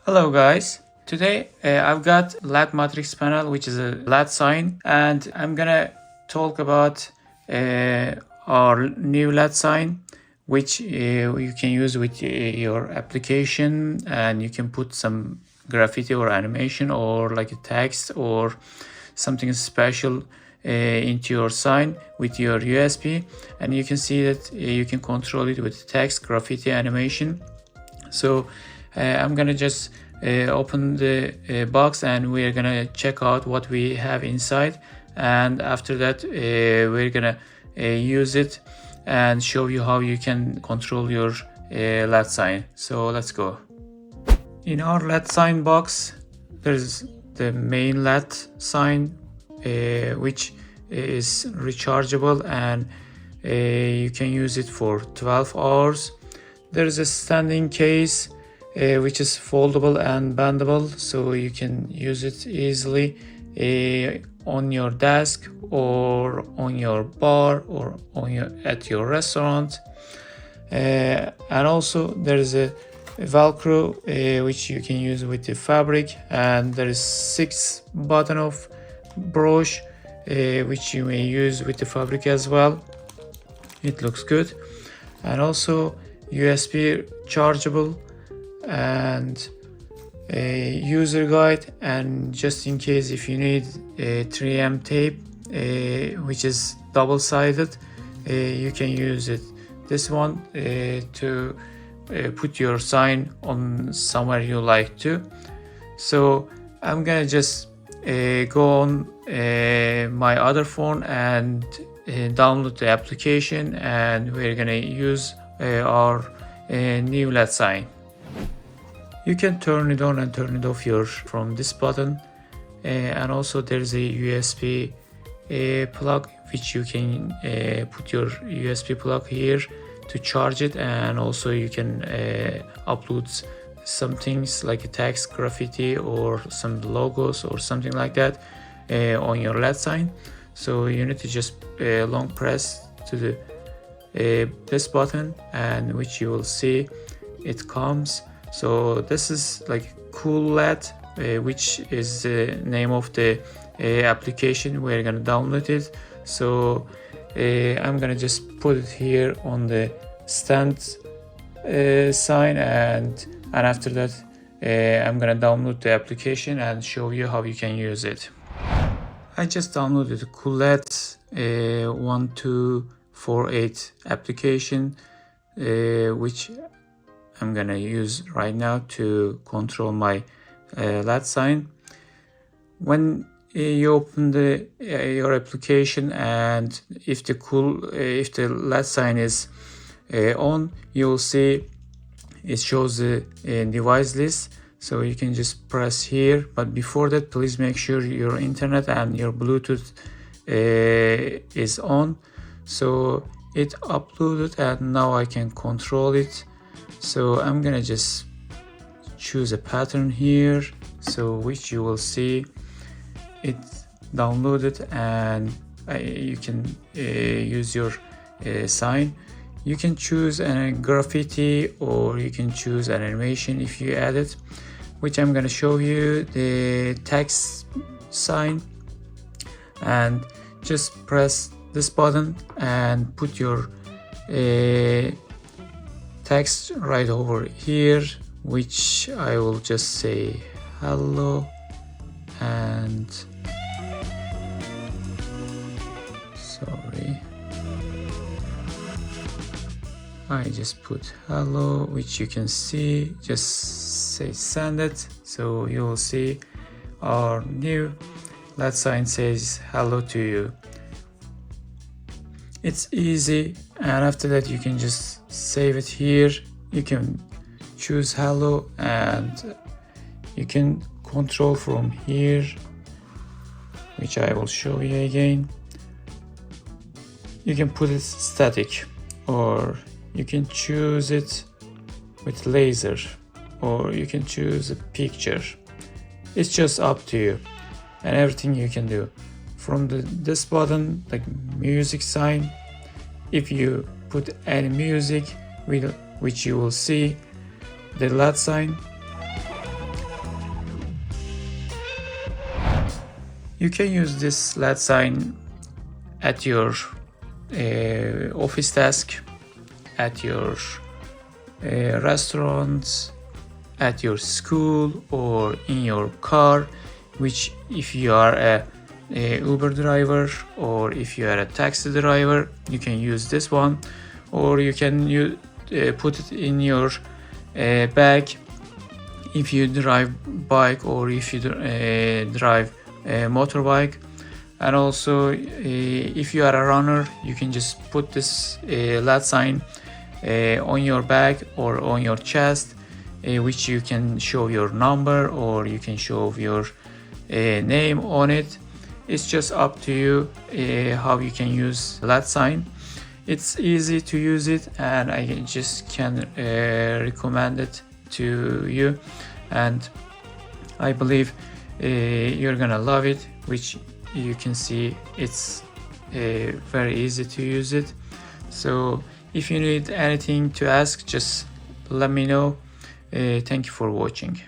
Hello guys, today I've got LED matrix panel, which is a LED sign, and I'm gonna talk about our new LED sign, which you can use with your application, and you can put some graffiti or animation or like a text or something special into your sign with your USB, and you can see that you can control it with text, graffiti, animation. So I'm gonna just open the box, and we're gonna check out what we have inside, and after that we're gonna use it and show you how you can control your LED sign. So let's go. In our LED sign box, there's the main LED sign, which is rechargeable, and you can use it for 12 hours. There's a standing case which is foldable and bendable, so you can use it easily on your desk or on your bar or at your restaurant. And also there is a Velcro which you can use with the fabric, and there is 6 button of brush which you may use with the fabric as well. It looks good. And also USB chargeable, and a user guide, and just in case if you need a 3M tape which is double-sided, you can use this one to put your sign on somewhere you like to. So I'm gonna just go on my other phone and download the application, and we're gonna use our new LED sign. You can turn it on and turn it off from this button, and also there's a USB plug which you can put your USB plug here to charge it, and also you can upload some things like a text, graffiti, or some logos or something like that on your LED sign. So you need to just long press to the this button, and which you will see it comes. So this is like cool LED, which is the name of the application. We're gonna download it. So I'm gonna just put it here on the stand sign, and after that I'm gonna download the application and show you how you can use it. I just downloaded the Cool LED 1248 application, which I'm gonna use right now to control my LED sign. When you open your application, and if the LED sign is on, you will see it shows the device list. So you can just press here, but before that, please make sure your internet and your Bluetooth is on. So it uploaded, and now I can control it. So I'm gonna just choose a pattern here, so which you will see it downloaded, and you can use your sign. You can choose a graffiti, or you can choose an animation if you add it, which I'm gonna show you the text sign. And just press this button and put your text right over here, which I will just say hello, and sorry, I just put hello, which you can see. Just say send it, so you will see our new LED sign says hello to you. It's easy, and after that you can just save it here. You can choose hello, and you can control from here, which I will show you again. You can put it static, or you can choose it with laser, or you can choose a picture. It's just up to you, and everything you can do. From this button, like music sign, if you put any music, which you will see the LED sign, You can use this LED sign at your office desk, at your restaurants, at your school, or in your car, which if you are a Uber driver or if you are a taxi driver, you can use this one, or you can put it in your bag if you drive bike or if you drive a motorbike. And also if you are a runner, you can just put this LED sign on your bag or on your chest, which you can show your number or you can show your name on it. It's just up to you how you can use LED sign. It's easy to use it, and I just can recommend it to you, and I believe you're gonna love it, which you can see it's very easy to use it. So if you need anything to ask, just let me know. Thank you for watching.